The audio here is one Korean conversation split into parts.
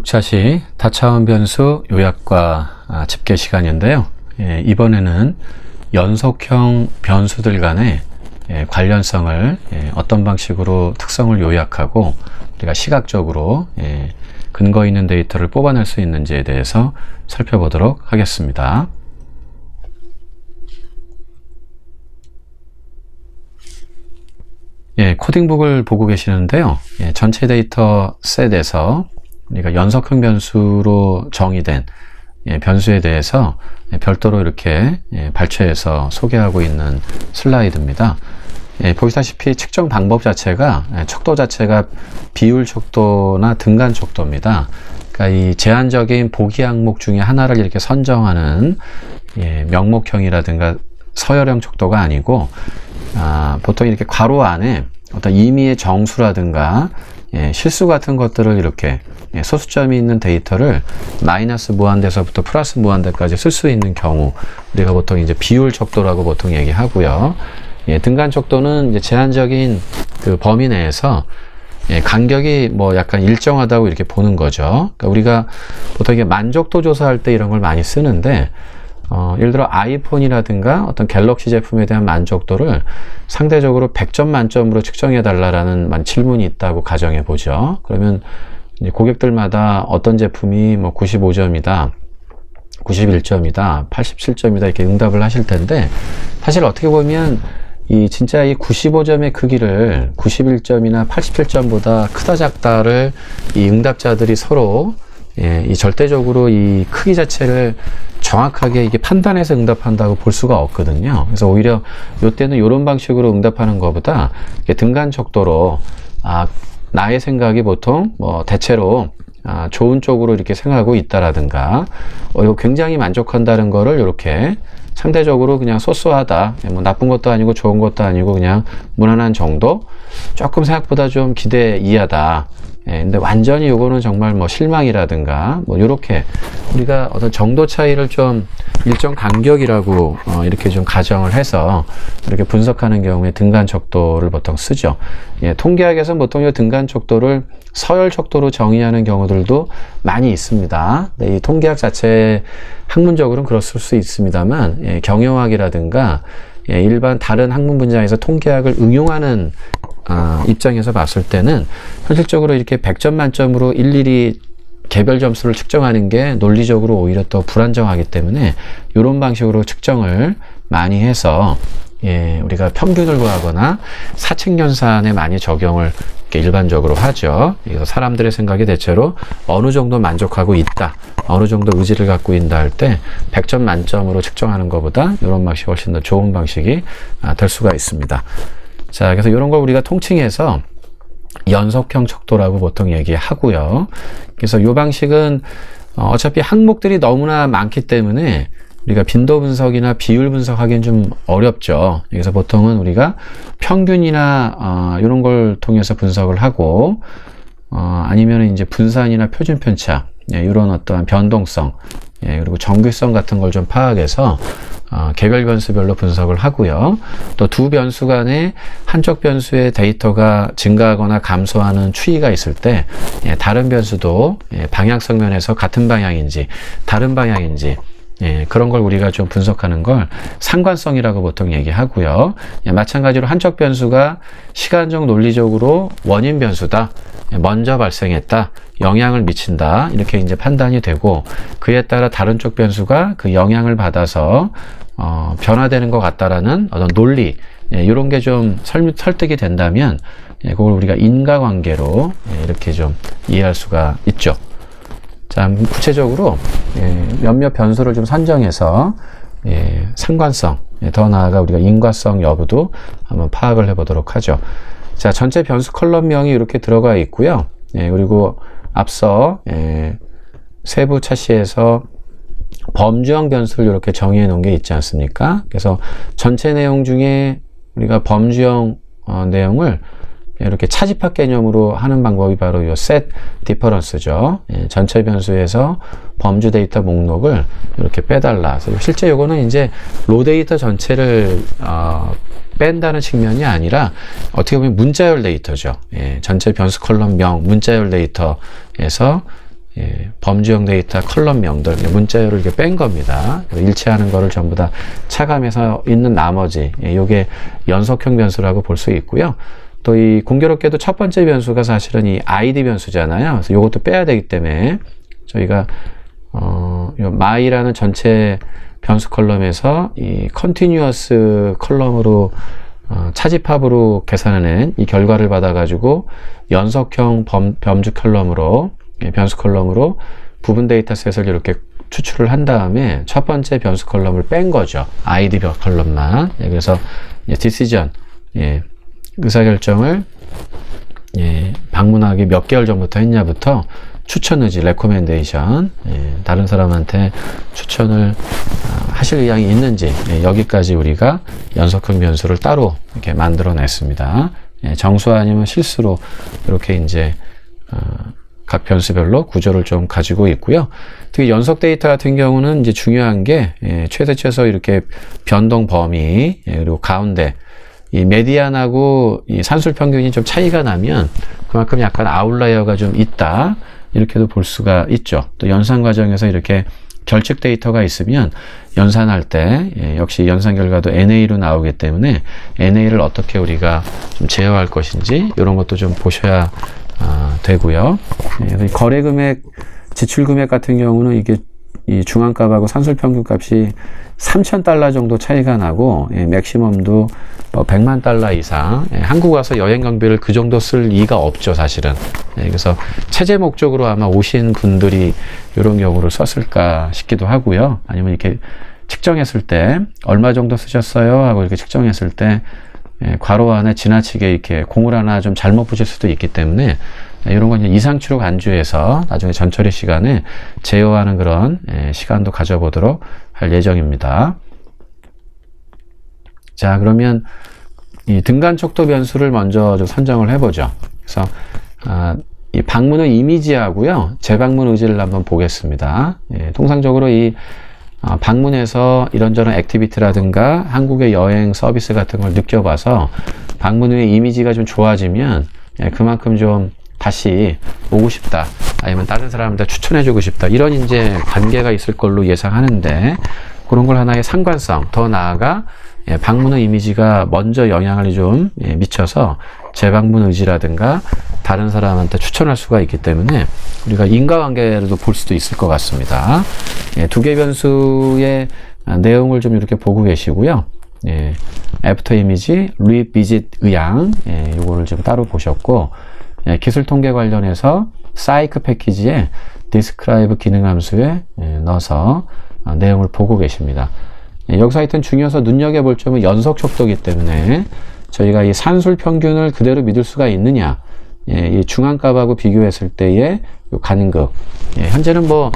6차시 다차원 변수 요약과 집계 시간인데요. 이번에는 연속형 변수들 간의 관련성을 어떤 방식으로 특성을 요약하고 우리가 시각적으로 근거 있는 데이터를 뽑아낼 수 있는지에 대해서 살펴보도록 하겠습니다. 코딩북을 보고 계시는데요. 전체 데이터 셋에서 우리가 연속형 변수로 정의된 변수에 대해서 별도로 이렇게 발췌해서 소개하고 있는 슬라이드입니다. 보시다시피 측정 방법 자체가 척도 자체가 비율 척도나 등간 척도입니다. 그러니까 이 제한적인 보기 항목 중에 하나를 이렇게 선정하는 명목형이라든가 서열형 척도가 아니고 보통 이렇게 괄호 안에 어떤 임의의 정수라든가 실수 같은 것들을 이렇게 소수점이 있는 데이터를 마이너스 무한대에서부터 플러스 무한대까지 쓸 수 있는 경우 우리가 보통 이제 비율 척도라고 보통 얘기하고요. 등간 척도는 이제 제한적인 그 범위 내에서 간격이 뭐 약간 일정하다고 이렇게 보는 거죠. 그러니까 우리가 보통 이게 만족도 조사할 때 이런 걸 많이 쓰는데 예를 들어 아이폰이라든가 어떤 갤럭시 제품에 대한 만족도를 상대적으로 100점 만점으로 측정해 달라라는 질문이 있다고 가정해 보죠. 그러면 이제 고객들마다 어떤 제품이 뭐 95점이다, 91점이다, 87점이다 이렇게 응답을 하실 텐데 사실 어떻게 보면 진짜 이 95점의 크기를 91점이나 87점보다 크다 작다를 이 응답자들이 서로 이 절대적으로 이 크기 자체를 정확하게 이게 판단해서 응답한다고 볼 수가 없거든요. 그래서 오히려 이때는 이런 방식으로 응답하는 것보다 등간 척도로 나의 생각이 보통 뭐 대체로 좋은 쪽으로 이렇게 생각하고 있다라든가 이거 굉장히 만족한다는 거를 이렇게 상대적으로 그냥 소소하다, 뭐 나쁜 것도 아니고 좋은 것도 아니고 그냥 무난한 정도, 조금 생각보다 좀 기대 이하다. 근데 완전히 요거는 정말 뭐 실망이라든가 뭐 요렇게 우리가 어떤 정도 차이를 좀 일정 간격이라고 이렇게 좀 가정을 해서 이렇게 분석하는 경우에 등간 척도를 보통 쓰죠. 통계학에서는 보통 이 등간 척도를 서열 척도로 정의하는 경우들도 많이 있습니다. 이 통계학 자체 학문적으로는 그럴 수 있습니다만 경영학이라든가 일반 다른 학문 분야에서 통계학을 응용하는 입장에서 봤을 때는 현실적으로 이렇게 100점 만점으로 일일이 개별 점수를 측정하는 게 논리적으로 오히려 더 불안정하기 때문에 이런 방식으로 측정을 많이 해서 우리가 평균을 구하거나 사칙연산에 많이 적용을 일반적으로 하죠. 그래서 사람들의 생각이 대체로 어느 정도 만족하고 있다, 어느 정도 의지를 갖고 있다 할 때 100점 만점으로 측정하는 것보다 이런 방식이 훨씬 더 좋은 방식이 될 수가 있습니다. 자, 그래서 이런 걸 우리가 통칭해서 연속형 척도라고 보통 얘기하고요. 그래서 이 방식은 어차피 항목들이 너무나 많기 때문에 우리가 빈도 분석이나 비율 분석하기는 좀 어렵죠. 그래서 보통은 우리가 평균이나 이런 걸 통해서 분석을 하고 아니면 이제 분산이나 표준 편차 이런 어떠한 변동성 그리고 정규성 같은 걸 좀 파악해서 개별 변수별로 분석을 하고요. 또 두 변수 간에 한쪽 변수의 데이터가 증가하거나 감소하는 추이가 있을 때 다른 변수도 방향성 면에서 같은 방향인지 다른 방향인지 그런 걸 우리가 좀 분석하는 걸 상관성이라고 보통 얘기하고요. 마찬가지로 한쪽 변수가 시간적 논리적으로 원인 변수다, 먼저 발생했다, 영향을 미친다 이렇게 이제 판단이 되고 그에 따라 다른 쪽 변수가 그 영향을 받아서 변화되는 것 같다라는 어떤 논리 이런 게 좀 설득이 된다면 그걸 우리가 인과관계로 이렇게 좀 이해할 수가 있죠. 자, 구체적으로 몇몇 변수를 좀 선정해서 상관성, 더 나아가 우리가 인과성 여부도 한번 파악을 해보도록 하죠. 자, 전체 변수 컬럼명이 이렇게 들어가 있고요. 그리고 앞서 세부 차시에서 범주형 변수를 이렇게 정의해 놓은 게 있지 않습니까? 그래서 전체 내용 중에 우리가 범주형 내용을 이렇게 차집합 개념으로 하는 방법이 바로 이 set difference죠. 전체 변수에서 범주 데이터 목록을 이렇게 빼달라. 그래서 실제 요거는 이제 로 데이터 전체를 뺀다는 측면이 아니라 어떻게 보면 문자열 데이터죠. 전체 변수 컬럼명 문자열 데이터에서 범주형 데이터 컬럼명들, 문자열을 이렇게 뺀 겁니다. 일치하는 거를 전부 다 차감해서 있는 나머지, 요게 연속형 변수라고 볼 수 있고요. 또 이 공교롭게도 첫 번째 변수가 사실은 이 id 변수잖아요. 그래서 요것도 빼야 되기 때문에 저희가 요 my라는 전체 변수 컬럼에서 이 continuous 컬럼으로 차집합으로 계산해낸 이 결과를 받아가지고 연속형 범주 컬럼으로, 변수 컬럼으로 부분 데이터셋을 이렇게 추출을 한 다음에 첫 번째 변수 컬럼을 뺀 거죠. id 컬럼만. 그래서 decision, 의사결정을 방문하기 몇 개월 전부터 했냐부터 추천 의지, recommendation, 다른 사람한테 추천을 하실 의향이 있는지, 여기까지 우리가 연속형 변수를 따로 이렇게 만들어냈습니다. 정수 아니면 실수로 이렇게 이제 각 변수별로 구조를 좀 가지고 있고요. 특히 연속 데이터 같은 경우는 이제 중요한 게 최소 이렇게 변동 범위, 그리고 가운데 이 메디안하고 이 산술 평균이 좀 차이가 나면 그만큼 약간 아웃라이어가 좀 있다, 이렇게도 볼 수가 있죠. 또 연산 과정에서 이렇게 결측 데이터가 있으면 연산할 때 역시 연산 결과도 NA로 나오기 때문에 NA를 어떻게 우리가 좀 제어할 것인지 이런 것도 좀 보셔야 되고요. 거래 금액, 지출 금액 같은 경우는 이게 이 중앙값하고 산술 평균 값이 $3,000 정도 차이가 나고, 맥시멈도 뭐 $100만 이상, 한국 와서 여행 경비를 그 정도 쓸 리가 없죠, 사실은. 그래서 체제 목적으로 아마 오신 분들이 이런 경우를 썼을까 싶기도 하고요. 아니면 이렇게 측정했을 때 얼마 정도 쓰셨어요 하고 이렇게 측정했을 때 괄호 안에 지나치게 이렇게 공을 하나 좀 잘못 붙일 수도 있기 때문에 이런 건 이상치로 간주해서 나중에 전처리 시간에 제어하는 그런 시간도 가져보도록 할 예정입니다. 자, 그러면 이 등간 척도 변수를 먼저 좀 선정을 해보죠. 그래서 이 방문의 이미지하고요, 재방문 의지를 한번 보겠습니다. 통상적으로 이 방문해서 이런저런 액티비티라든가 한국의 여행 서비스 같은 걸 느껴봐서 방문 후에 이미지가 좀 좋아지면 그만큼 좀 다시 오고 싶다, 아니면 다른 사람한테 추천해주고 싶다, 이런 이제 관계가 있을 걸로 예상하는데, 그런 걸 하나의 상관성, 더 나아가 방문의 이미지가 먼저 영향을 좀 미쳐서 재방문 의지라든가 다른 사람한테 추천할 수가 있기 때문에 우리가 인과관계로도 볼 수도 있을 것 같습니다. 두 개 변수의 내용을 좀 이렇게 보고 계시고요. 애프터 이미지, 리비짓 의향, 요거를 좀 따로 보셨고, 기술 통계 관련해서 사이크 패키지에 describe 기능 함수에 넣어서 내용을 보고 계십니다. 여기서 하여튼 중요해서 눈여겨볼 점은 연속 척도이기 때문에 저희가 이 산술 평균을 그대로 믿을 수가 있느냐, 이 중앙값하고 비교했을 때의 요 간극, 현재는 뭐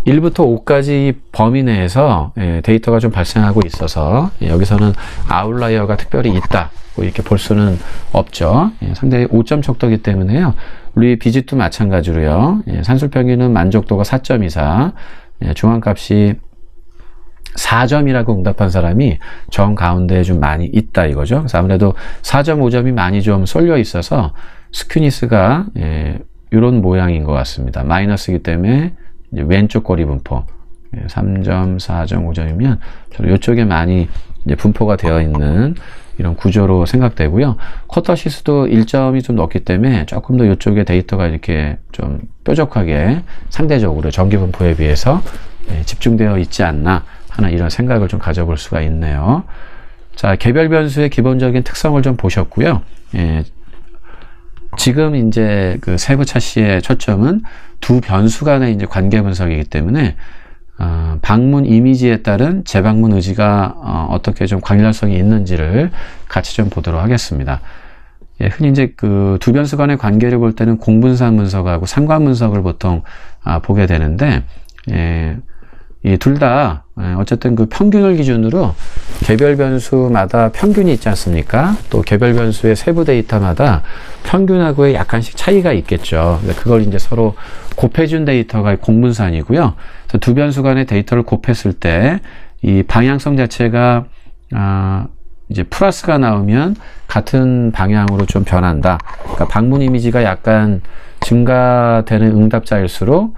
1부터 5까지 범위 내에서 데이터가 좀 발생하고 있어서 여기서는 아웃라이어가 특별히 있다, 이렇게 볼 수는 없죠. 상당히 5점 척도이기 때문에요. 우리 비짓도 마찬가지로요. 산술 평균은 만족도가 4.24, 중앙값이 4점이라고 응답한 사람이 정 가운데에 좀 많이 있다, 이거죠. 그래서 아무래도 4.5점이 많이 좀 쏠려 있어서 스큐니스가 이런 모양인 것 같습니다. 마이너스이기 때문에 이제 왼쪽 거리 분포 3점, 4.5점이면 이쪽에 많이 이제 분포가 되어 있는 이런 구조로 생각되고요. 쿼터시스도 1점이 좀 높기 때문에 조금 더 이쪽에 데이터가 이렇게 좀 뾰족하게 상대적으로 전기 분포에 비해서 집중되어 있지 않나 하는 이런 생각을 좀 가져볼 수가 있네요. 자, 개별 변수의 기본적인 특성을 좀 보셨고요. 지금 이제 그 세부 차시의 초점은 두 변수 간의 이제 관계 분석이기 때문에 방문 이미지에 따른 재방문 의지가 어떻게 좀 관련성이 있는지를 같이 좀 보도록 하겠습니다. 흔히 이제 그 두 변수 간의 관계를 볼 때는 공분산 분석하고 상관 분석을 보통 보게 되는데, 이 둘 다 어쨌든 그 평균을 기준으로 개별 변수마다 평균이 있지 않습니까? 또 개별 변수의 세부 데이터마다 평균하고의 약간씩 차이가 있겠죠. 그걸 이제 서로 곱해준 데이터가 공분산이고요. 두 변수 간의 데이터를 곱했을 때 이 방향성 자체가 이제 플러스가 나오면 같은 방향으로 좀 변한다. 그러니까 방문 이미지가 약간 증가되는 응답자일수록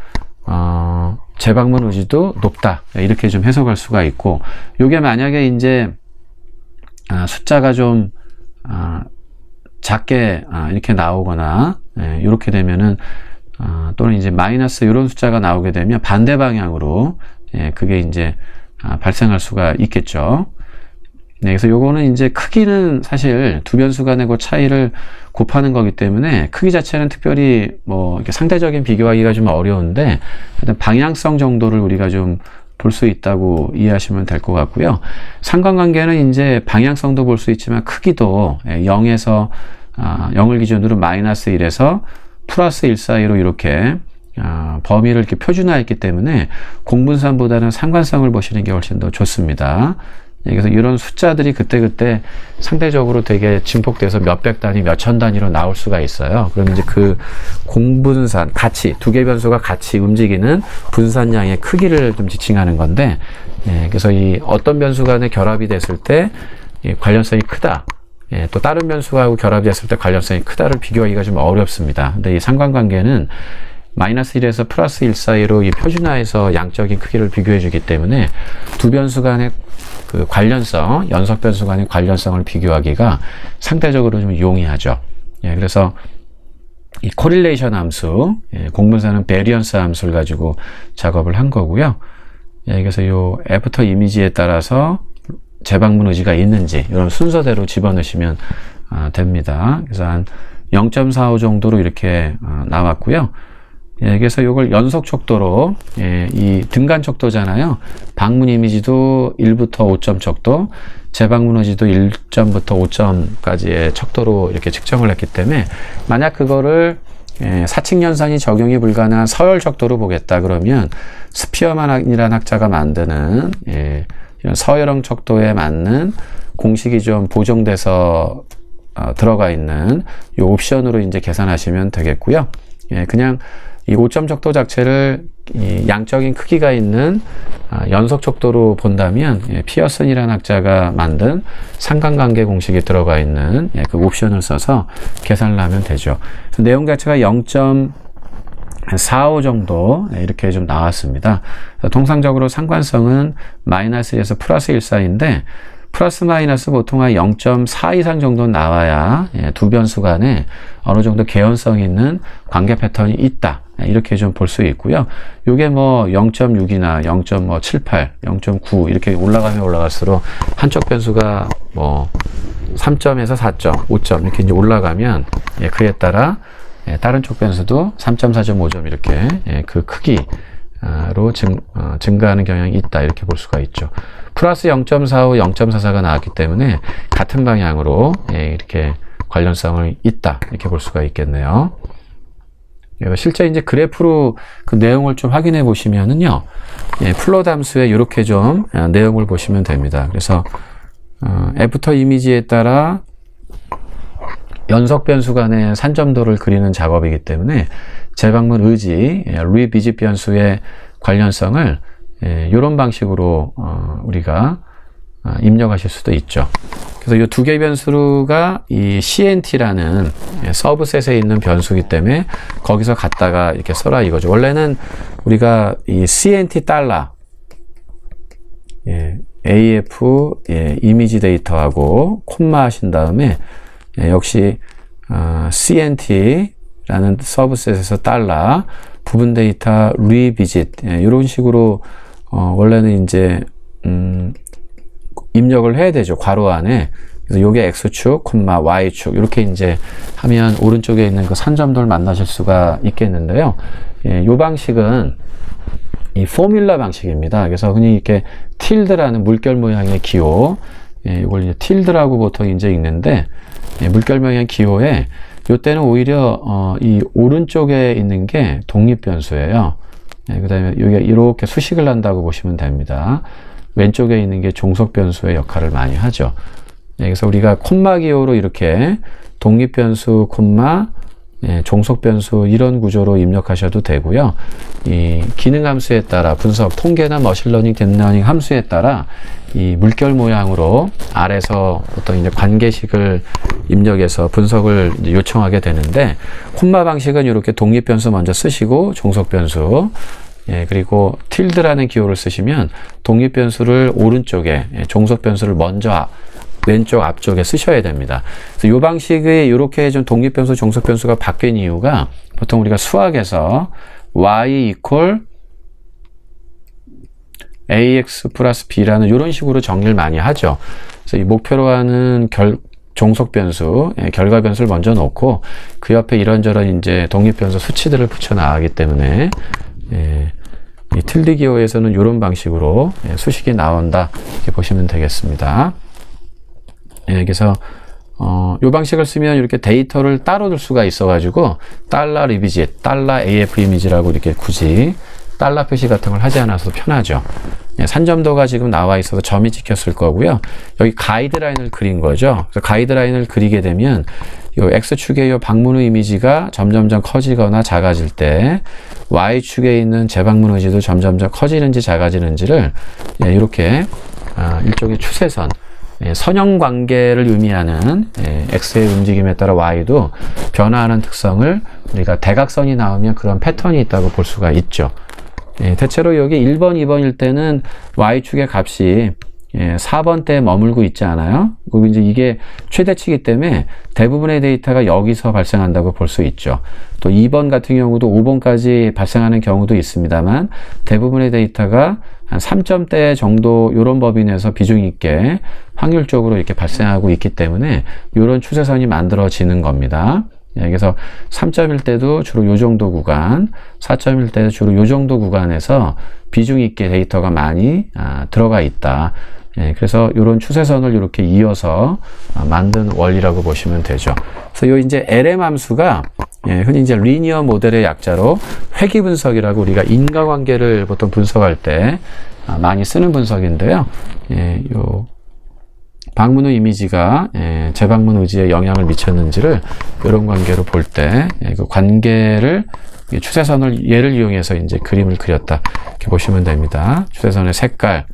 재방문 의지도 높다. 이렇게 좀 해석할 수가 있고, 요게 만약에 이제 숫자가 좀 작게 이렇게 나오거나 이렇게 되면은 또는 이제 마이너스 이런 숫자가 나오게 되면 반대 방향으로 그게 이제 발생할 수가 있겠죠. 네, 그래서 요거는 이제 크기는 사실 두 변수 간의 그 차이를 곱하는 거기 때문에 크기 자체는 특별히 뭐 이렇게 상대적인 비교하기가 좀 어려운데 일단 방향성 정도를 우리가 좀 볼 수 있다고 이해하시면 될 것 같고요. 상관관계는 이제 방향성도 볼 수 있지만 크기도 0에서 0을 기준으로 마이너스 1에서 플러스 1 사이로 이렇게 범위를 이렇게 표준화했기 때문에 공분산보다는 상관성을 보시는 게 훨씬 더 좋습니다. 그래서 이런 숫자들이 그때그때 상대적으로 되게 증폭돼서 몇백 단위, 몇천 단위로 나올 수가 있어요. 그러면 이제 그 공분산, 같이, 두 개 변수가 같이 움직이는 분산량의 크기를 좀 지칭하는 건데, 그래서 이 어떤 변수 간의 결합이 됐을 때 관련성이 크다. 또 다른 변수하고 결합이 됐을 때 관련성이 크다를 비교하기가 좀 어렵습니다. 근데 이 상관관계는 마이너스 1에서 플러스 1 사이로 이 표준화해서 양적인 크기를 비교해 주기 때문에 두 변수 간의 그 관련성, 연속 변수 간의 관련성을 비교하기가 상대적으로 좀 용이하죠. 그래서 이 코릴레이션 함수, 공분사는 베리언스 함수를 가지고 작업을 한 거고요. 그래서 요 애프터 이미지에 따라서 재방문 의지가 있는지 이런 순서대로 집어넣으시면 됩니다. 그래서 한 0.45 정도로 이렇게 나왔고요. 그래서 이걸 연속 척도로, 이 등간 척도잖아요. 방문 이미지도 1부터 5점 척도, 재방문 의지도 1점부터 5점까지의 척도로 이렇게 측정을 했기 때문에, 만약 그거를 사칙연산이 적용이 불가능한 서열 척도로 보겠다 그러면, 스피어만이라는 학자가 만드는, 이런 서열형 척도에 맞는 공식이 좀 보정돼서 들어가 있는 이 옵션으로 이제 계산하시면 되겠고요. 그냥 이 5점 척도 자체를 이 양적인 크기가 있는 연속 척도로 본다면 피어슨이라는 학자가 만든 상관관계 공식이 들어가 있는 그 옵션을 써서 계산을 하면 되죠. 그래서 내용 자체가 0.45 정도 이렇게 좀 나왔습니다. 통상적으로 상관성은 마이너스 1에서 플러스 1 사이인데 플러스 마이너스 보통 한 0.4 이상 정도 나와야 두 변수 간에 어느 정도 개연성 있는 관계 패턴이 있다. 이렇게 좀 볼 수 있고요. 요게 뭐 0.6이나 0.78, 0.9 이렇게 올라가면 올라갈수록 한쪽 변수가 뭐 3점에서 4점, 5점 이렇게 이제 올라가면 그에 따라 다른 쪽 변수도 3.4점, 5점 이렇게 그 크기로 증가하는 경향이 있다. 이렇게 볼 수가 있죠. 플러스 0.45, 0.44가 나왔기 때문에 같은 방향으로 이렇게 관련성을 있다. 이렇게 볼 수가 있겠네요. 실제 이제 그래프로 그 내용을 좀 확인해 보시면은요, 플롯 함수에 이렇게 좀 내용을 보시면 됩니다. 그래서 애프터 이미지에 따라 연속 변수 간의 산점도를 그리는 작업이기 때문에 재방문 의지, 리비짓 변수의 관련성을 이런 방식으로 우리가 입력하실 수도 있죠. 그래서 이 두 개 변수가 이 CNT라는 서브셋에 있는 변수이기 때문에 거기서 갖다가 이렇게 써라 이거죠. 원래는 우리가 이 CNT 달러, AF 이미지 데이터하고 콤마 하신 다음에 역시 CNT라는 서브셋에서 달러 부분 데이터 리비짓 이런 식으로 원래는 이제 입력을 해야 되죠. 괄호 안에. 그래서 요게 X축, Y축 이렇게 이제 하면 오른쪽에 있는 그 산점도를 만나실 수가 있겠는데요. 요 방식은 이 포뮬러 방식입니다. 그래서 흔히 이렇게 틸드라는 물결 모양의 기호, 이걸 이제 틸드라고 보통 이제 읽는데, 물결 모양의 기호에 요때는 오히려 이 오른쪽에 있는 게 독립변수예요. 그 다음에 여기가 이렇게 수식을 한다고 보시면 됩니다. 왼쪽에 있는 게 종속변수의 역할을 많이 하죠. 그래서 우리가 콤마 기호로 이렇게 독립변수, 콤마, 종속변수 이런 구조로 입력하셔도 되고요. 이 기능함수에 따라 분석, 통계나 머신러닝, 딥러닝 함수에 따라 이 물결 모양으로 아래서 어떤 이제 관계식을 입력해서 분석을 이제 요청하게 되는데, 콤마 방식은 이렇게 독립변수 먼저 쓰시고 종속변수, 그리고 tilde라는 기호를 쓰시면 독립변수를 오른쪽에, 종속변수를 먼저 왼쪽 앞쪽에 쓰셔야 됩니다. 그래서 이 방식이 이렇게 좀 독립변수, 종속변수가 바뀐 이유가 보통 우리가 수학에서 y equal ax 플러스 b라는 이런 식으로 정리를 많이 하죠. 그래서 이 목표로 하는 종속변수, 결과변수를 먼저 놓고 그 옆에 이런저런 이제 독립변수 수치들을 붙여 나가기 때문에 이 tilde 기호에서는 이런 방식으로 수식이 나온다 이렇게 보시면 되겠습니다. 그래서 이 방식을 쓰면 이렇게 데이터를 따로 둘 수가 있어가지고 달러 리비짓, 달러 AF 이미지라고 이렇게 굳이 달러 표시 같은 걸 하지 않아서 편하죠. 산점도가 지금 나와 있어서 점이 찍혔을 거고요. 여기 가이드라인을 그린 거죠. 그래서 가이드라인을 그리게 되면 이 X축의 이 방문의 이미지가 점점점 커지거나 작아질 때 Y축에 있는 재방문 의지도 점점점 커지는지 작아지는지를 이렇게 일종의 추세선, 선형 관계를 의미하는 X의 움직임에 따라 Y도 변화하는 특성을 우리가 대각선이 나오면 그런 패턴이 있다고 볼 수가 있죠. 대체로 여기 1번, 2번일 때는 Y축의 값이 4번대에 머물고 있지 않아요? 그리고 이제 이게 최대치이기 때문에 대부분의 데이터가 여기서 발생한다고 볼 수 있죠. 또 2번 같은 경우도 5번까지 발생하는 경우도 있습니다만 대부분의 데이터가 한 3점대 정도 이런 법인에서 비중 있게 확률적으로 이렇게 발생하고 있기 때문에 이런 추세선이 만들어지는 겁니다. 그래서 3점일 때도 주로 요 정도 구간, 4점일 때도 주로 요 정도 구간에서 비중 있게 데이터가 많이 들어가 있다. 그래서 이런 추세선을 이렇게 이어서 만든 원리라고 보시면 되죠. 그래서 요 이제 LM 함수가 흔히 이제 리니어 모델의 약자로 회귀 분석이라고 우리가 인과관계를 보통 분석할 때 많이 쓰는 분석인데요. 요 방문의 이미지가 재방문 의지에 영향을 미쳤는지를 이런 관계로 볼 때 그 관계를 추세선을 얘를 이용해서 이제 그림을 그렸다 이렇게 보시면 됩니다. 추세선의 색깔,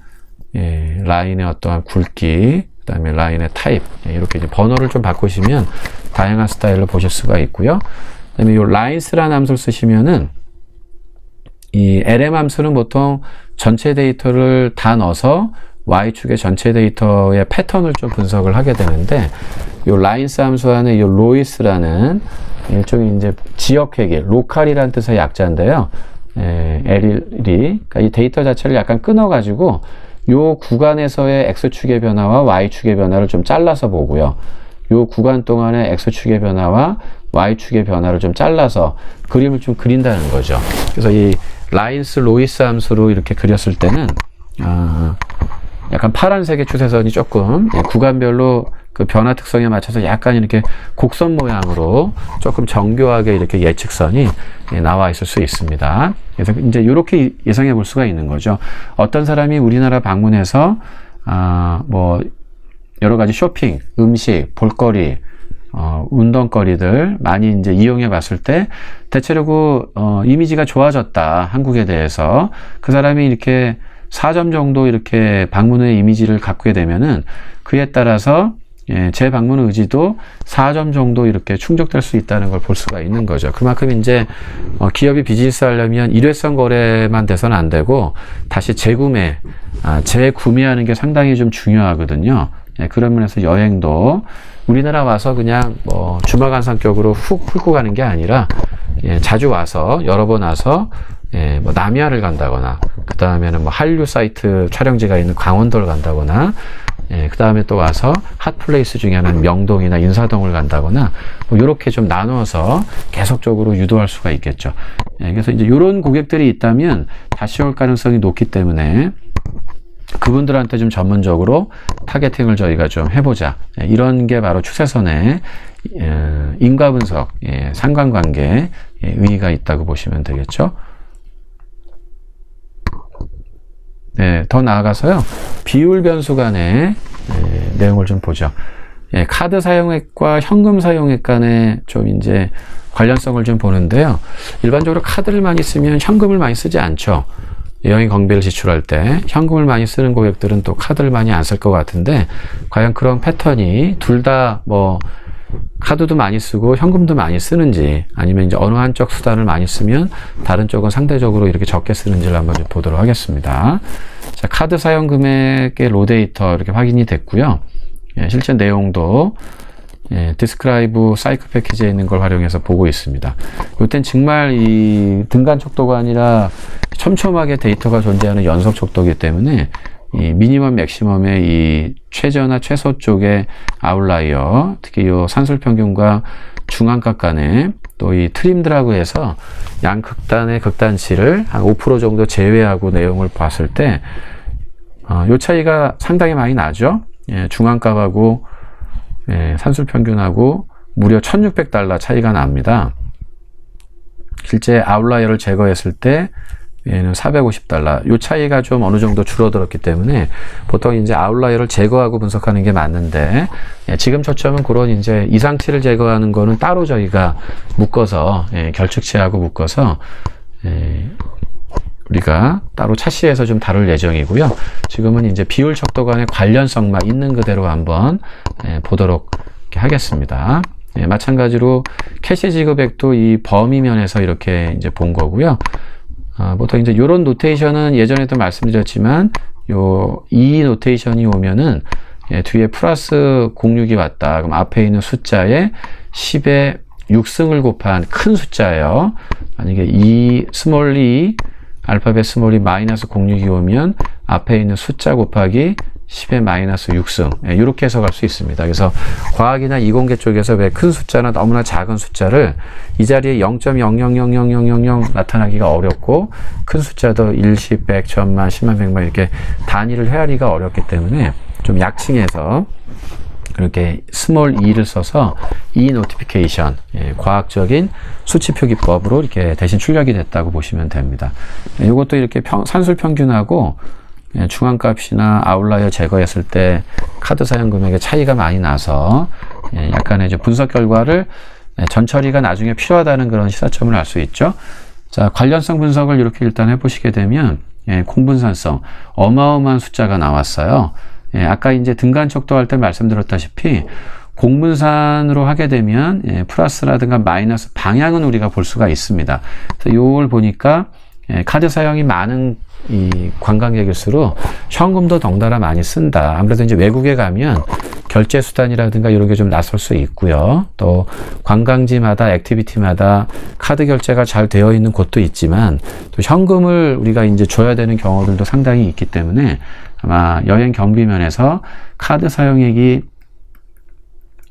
라인의 어떠한 굵기, 그다음에 라인의 타입 이렇게 이제 번호를 좀 바꾸시면 다양한 스타일로 보실 수가 있고요. 그다음에 이 라인스라는 함수를 쓰시면은 이 LM 함수는 보통 전체 데이터를 다 넣어서 Y축의 전체 데이터의 패턴을 좀 분석을 하게 되는데, 이 라인스 함수 안에 이 로이스라는 일종의 이제 지역 회계, 로컬이라는 뜻의 약자인데요. L이, 그러니까 이 데이터 자체를 약간 끊어가지고 이 구간에서의 X축의 변화와 Y축의 변화를 좀 잘라서 보고요. 이 구간 동안의 X축의 변화와 Y축의 변화를 좀 잘라서 그림을 좀 그린다는 거죠. 그래서 이 라인스 로이스 함수로 이렇게 그렸을 때는, 약간 파란색의 추세선이 조금 구간별로 그 변화 특성에 맞춰서 약간 이렇게 곡선 모양으로 조금 정교하게 이렇게 예측선이 나와 있을 수 있습니다. 그래서 이제 이렇게 예상해 볼 수가 있는 거죠. 어떤 사람이 우리나라 방문해서 뭐 여러 가지 쇼핑, 음식, 볼거리, 운동거리들 많이 이제 이용해 봤을 때 대체로 그 이미지가 좋아졌다, 한국에 대해서. 그 사람이 이렇게 4점 정도 이렇게 방문의 이미지를 갖게 되면은 그에 따라서 재방문 의지도 4점 정도 이렇게 충족될 수 있다는 걸 볼 수가 있는 거죠. 그만큼 이제 기업이 비즈니스 하려면 일회성 거래만 돼서는 안 되고 다시 재구매하는 게 상당히 좀 중요하거든요. 그런 면에서 여행도 우리나라 와서 그냥 뭐 주말간 성격으로 훅 훑고 가는 게 아니라 자주 와서 여러 번 와서 뭐 남해안을 간다거나, 그 다음에는 뭐 한류 사이트 촬영지가 있는 강원도를 간다거나, 그 다음에 또 와서 핫플레이스 중에 하나는 명동이나 인사동을 간다거나, 뭐 이렇게 좀 나누어서 계속적으로 유도할 수가 있겠죠. 그래서 이제 이런 고객들이 있다면 다시 올 가능성이 높기 때문에 그분들한테 좀 전문적으로 타겟팅을 저희가 좀 해보자. 이런 게 바로 추세선의 인과분석, 상관관계에 의의가 있다고 보시면 되겠죠. 더 나아가서요, 비율 변수 간의 내용을 좀 보죠. 카드 사용액과 현금 사용액 간의 좀 이제 관련성을 좀 보는데요. 일반적으로 카드를 많이 쓰면 현금을 많이 쓰지 않죠. 여행 경비를 지출할 때 현금을 많이 쓰는 고객들은 또 카드를 많이 안 쓸 것 같은데, 과연 그런 패턴이 둘 다 뭐 카드도 많이 쓰고 현금도 많이 쓰는지, 아니면 이제 어느 한쪽 수단을 많이 쓰면 다른 쪽은 상대적으로 이렇게 적게 쓰는지를 한번 좀 보도록 하겠습니다. 자, 카드 사용 금액의 로 데이터 이렇게 확인이 됐고요. 예, 실제 내용도 디스크라이브 사이클 패키지에 있는 걸 활용해서 보고 있습니다. 이땐 정말 이 등간 척도가 아니라 촘촘하게 데이터가 존재하는 연속 척도이기 때문에 이 미니멈 맥시멈의 이 최저나 최소 쪽의 아웃라이어, 특히 이 산술 평균과 중앙값 간에 또 이 트림드라고 해서 양 극단의 극단치를 한 5% 정도 제외하고 내용을 봤을 때 요 차이가 상당히 많이 나죠. 예, 중앙값하고 산술 평균하고 무려 $1,600 차이가 납니다. 실제 아웃라이어를 제거했을 때 얘는 $450. 요 차이가 좀 어느 정도 줄어들었기 때문에 보통 이제 아웃라이어를 제거하고 분석하는 게 맞는데, 지금 초점은 그런 이제 이상치를 제거하는 거는 따로 저희가 묶어서 결측치하고 묶어서 우리가 따로 차시에서 좀 다룰 예정이고요. 지금은 이제 비율 척도 간의 관련성만 있는 그대로 한번 보도록 하겠습니다. 마찬가지로 캐시 지급액도 이 범위 면에서 이렇게 이제 본 거고요. 보통 이제 요런 노테이션은 예전에도 말씀드렸지만 이 노테이션이 오면은 뒤에 플러스 06이 왔다. 그럼 앞에 있는 숫자에 10의 6승을 곱한 큰 숫자예요. 만약에 이 스몰 e 알파벳 스몰이 마이너스 06이 오면 앞에 있는 숫자 곱하기 10의 마이너스 6승, 이렇게 해석할 수 있습니다. 그래서 과학이나 이공계 쪽에서 왜 큰 숫자나 너무나 작은 숫자를 이 자리에 0.000000 나타나기가 어렵고, 큰 숫자도 1, 10, 100, 1000만, 10만, 100만 이렇게 단위를 헤아리기가 어렵기 때문에 좀 약칭해서 이렇게 스몰 e를 써서 e 노티피케이션, 과학적인 수치 표기법으로 이렇게 대신 출력이 됐다고 보시면 됩니다. 이것도 이렇게 산술 평균하고 중앙값이나 아웃라이어 제거했을 때 카드 사용 금액의 차이가 많이 나서 약간의 분석 결과를 전처리가 나중에 필요하다는 그런 시사점을 알 수 있죠. 자, 관련성 분석을 이렇게 일단 해보시게 되면 공분산성 어마어마한 숫자가 나왔어요. 아까 이제 등간 척도할 때 말씀드렸다시피 공분산으로 하게 되면 플러스라든가 마이너스 방향은 우리가 볼 수가 있습니다. 그래서 이걸 보니까 카드 사용이 많은 이 관광객일수록 현금도 덩달아 많이 쓴다. 아무래도 이제 외국에 가면 결제 수단이라든가 이런 게 좀 낯설 수 있고요. 또 관광지마다 액티비티마다 카드 결제가 잘 되어 있는 곳도 있지만 또 현금을 우리가 이제 줘야 되는 경우들도 상당히 있기 때문에 아마 여행 경비면에서 카드 사용액이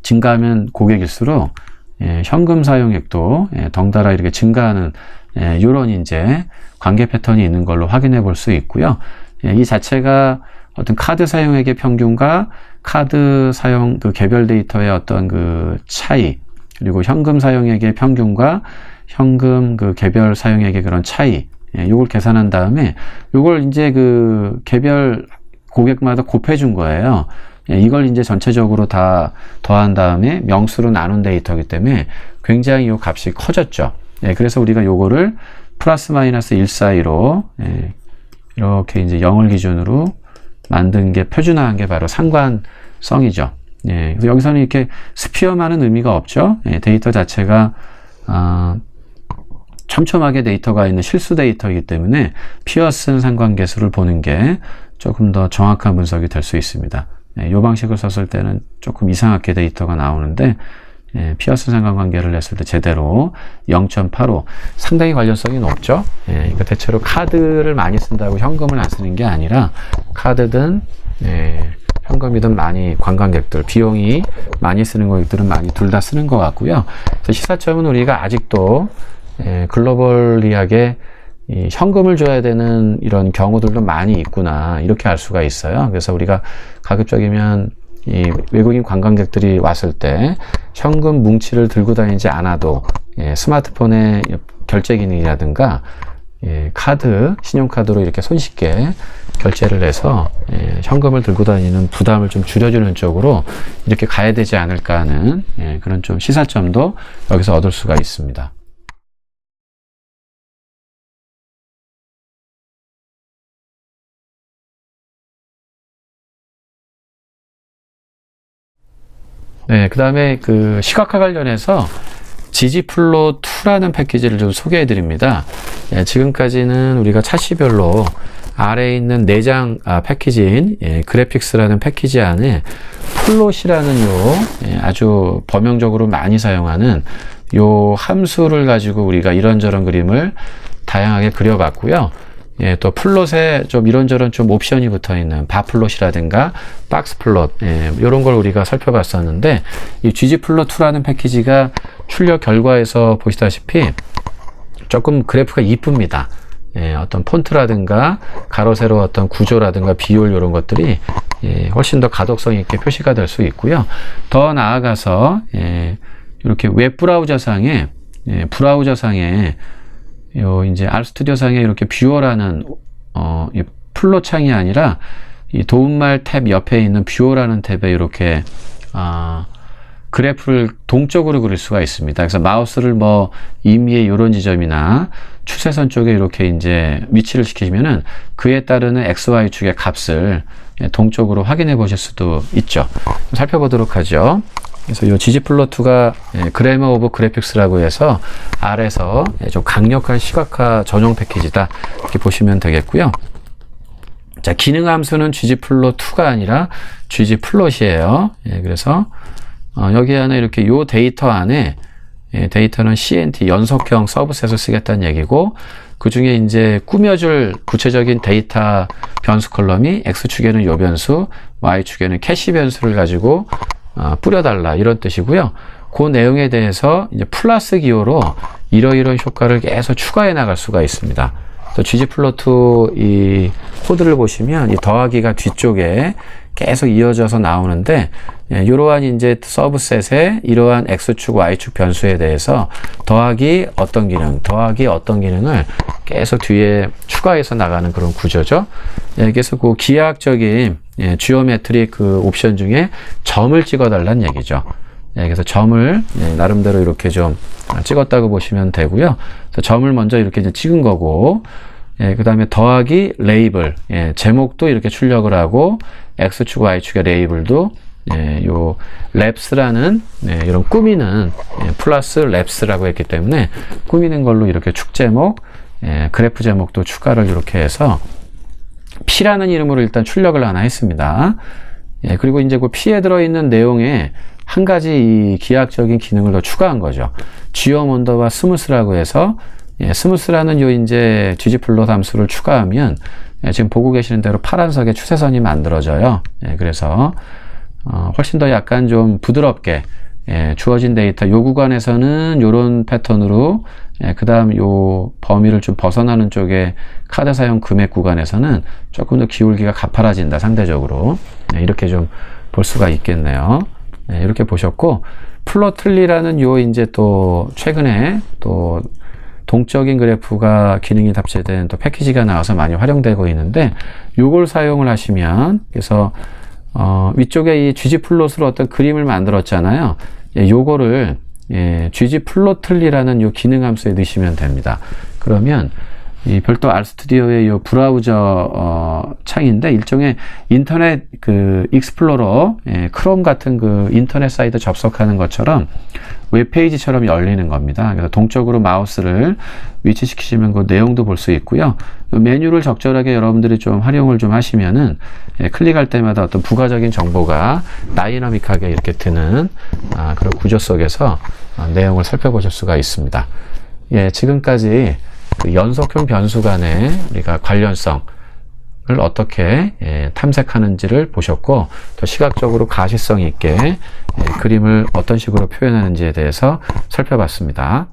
증가하면 고객일수록 현금 사용액도 덩달아 이렇게 증가하는 이런 이제 관계 패턴이 있는 걸로 확인해 볼 수 있고요. 이 자체가 어떤 카드 사용액의 평균과 카드 사용 그 개별 데이터의 어떤 그 차이, 그리고 현금 사용액의 평균과 현금 그 개별 사용액의 그런 차이, 요걸 계산한 다음에 요걸 이제 그 개별 고객마다 곱해 준 거예요. 이걸 이제 전체적으로 다 더한 다음에 명수로 나눈 데이터이기 때문에 굉장히 이 값이 커졌죠. 그래서 우리가 요거를 플러스 마이너스 1 사이로 이렇게 이제 0을 기준으로 만든 게 표준화한 게 바로 상관성이죠. 그래서 여기서는 이렇게 스피어만은 의미가 없죠. 데이터 자체가 촘촘하게 데이터가 있는 실수 데이터이기 때문에 피어슨 상관계수를 보는 게 조금 더 정확한 분석이 될 수 있습니다. 이 방식을 썼을 때는 조금 이상하게 데이터가 나오는데 피어슨 상관관계를 냈을 때 제대로 0.85 상당히 관련성이 높죠. 그러니까 대체로 카드를 많이 쓴다고 현금을 안 쓰는 게 아니라 카드든 현금이든 많이 관광객들 비용이 많이 쓰는 고객들은 많이 둘 다 쓰는 것 같고요. 그래서 시사점은 우리가 아직도 글로벌리하게 이 현금을 줘야 되는 이런 경우들도 많이 있구나, 이렇게 알 수가 있어요. 그래서 우리가 가급적이면 이 외국인 관광객들이 왔을 때 현금 뭉치를 들고 다니지 않아도 스마트폰의 결제 기능이라든가 카드, 신용카드로 이렇게 손쉽게 결제를 해서 현금을 들고 다니는 부담을 좀 줄여주는 쪽으로 이렇게 가야 되지 않을까 하는 그런 좀 시사점도 여기서 얻을 수가 있습니다. 네, 그 다음에 그 시각화 관련해서 지지플로2라는 패키지를 좀 소개해 드립니다. 예, 지금까지는 우리가 차시별로 아래에 있는 내장 패키지인 그래픽스라는 패키지 안에 플롯이라는 아주 범용적으로 많이 사용하는 요 함수를 가지고 우리가 이런저런 그림을 다양하게 그려봤고요. 예, 또 플롯에 좀 이런저런 좀 옵션이 붙어 있는 바플롯이라든가 박스플롯, 이런 걸 우리가 살펴봤었는데, 이 ggplot2라는 패키지가 출력 결과에서 보시다시피 조금 그래프가 이쁩니다. 예, 어떤 폰트라든가 가로 세로 어떤 구조라든가 비율 이런 것들이 훨씬 더 가독성 있게 표시가 될 수 있고요. 더 나아가서 이렇게 웹 브라우저상에 요 이제 RStudio 상에 이렇게 뷰어라는 이 플롯 창이 아니라 이 도움말 탭 옆에 있는 뷰어라는 탭에 이렇게 그래프를 동적으로 그릴 수가 있습니다. 그래서 마우스를 뭐 임의의 이런 지점이나 추세선 쪽에 이렇게 이제 위치를 시키시면은 그에 따르는 XY축의 값을 동적으로 확인해 보실 수도 있죠. 살펴보도록 하죠. 그래서 이 ggplot2가 그래머 오브 그래픽스라고 해서 R에서 좀 강력한 시각화 전용 패키지다, 이렇게 보시면 되겠고요. 자, 기능 함수는 ggplot2가 아니라 ggplot이에요. 그래서 여기 안에 이렇게 요 데이터 안에 데이터는 CNT 연속형 서브셋을 쓰겠다는 얘기고, 그 중에 이제 꾸며줄 구체적인 데이터 변수 컬럼이 X축에는 요 변수, Y축에는 캐시 변수를 가지고 뿌려달라, 이런 뜻이고요. 그 내용에 대해서 이제 플러스 기호로 이러이러한 효과를 계속 추가해 나갈 수가 있습니다. 또 ggplot2 이 코드를 보시면 이 더하기가 뒤쪽에 계속 이어져서 나오는데, 이러한 이제 서브셋의 이러한 X축, Y축 변수에 대해서 더하기 어떤 기능을 계속 뒤에 추가해서 나가는 그런 구조죠. 그래서 그 기하학적인 지오메트릭 그 옵션 중에 점을 찍어달라는 얘기죠. 그래서 점을 나름대로 이렇게 좀 찍었다고 보시면 되고요. 그래서 점을 먼저 이렇게 이제 찍은 거고, 그 다음에 더하기 레이블, 제목도 이렇게 출력을 하고, X축, Y축의 레이블도 요 랩스라는 이런 꾸미는 플러스 랩스라고 했기 때문에 꾸미는 걸로 이렇게 축 제목, 그래프 제목도 추가를 이렇게 해서 P라는 이름으로 일단 출력을 하나 했습니다. 그리고 이제 그 P에 들어있는 내용에 한 가지 이 기하학적인 기능을 더 추가한 거죠. geom_under와 스무스라고 해서 스무스라는 요 이제 ggplot 함수를 추가하면 지금 보고 계시는 대로 파란색의 추세선이 만들어져요. 그래서 훨씬 더 약간 좀 부드럽게 주어진 데이터 요 구간에서는 요런 패턴으로, 그 다음 요 범위를 좀 벗어나는 쪽에 카드 사용 금액 구간에서는 조금 더 기울기가 가파라진다, 상대적으로. 이렇게 좀 볼 수가 있겠네요. 이렇게 보셨고, 플로틀리라는 요 이제 또 최근에 또 동적인 그래프가 기능이 탑재된 또 패키지가 나와서 많이 활용되고 있는데, 요걸 사용을 하시면, 그래서 위쪽에 이 ggplot으로 어떤 그림을 만들었잖아요. 요거를 ggplotly라는 요 기능 함수에 넣으시면 됩니다. 그러면 이 별도 RStudio의 요 브라우저 창인데, 일종의 인터넷 그 익스플로러, 크롬 같은 그 인터넷 사이트 접속하는 것처럼 웹페이지처럼 열리는 겁니다. 그래서 동적으로 마우스를 위치시키시면 그 내용도 볼 수 있고요. 메뉴를 적절하게 여러분들이 좀 활용을 좀 하시면은 클릭할 때마다 어떤 부가적인 정보가 다이나믹하게 이렇게 뜨는 그런 구조 속에서 내용을 살펴보실 수가 있습니다. 지금까지 그 연속형 변수 간의 우리가 관련성을 어떻게 탐색하는지를 보셨고, 또 시각적으로 가시성 있게 그림을 어떤 식으로 표현하는지에 대해서 살펴봤습니다.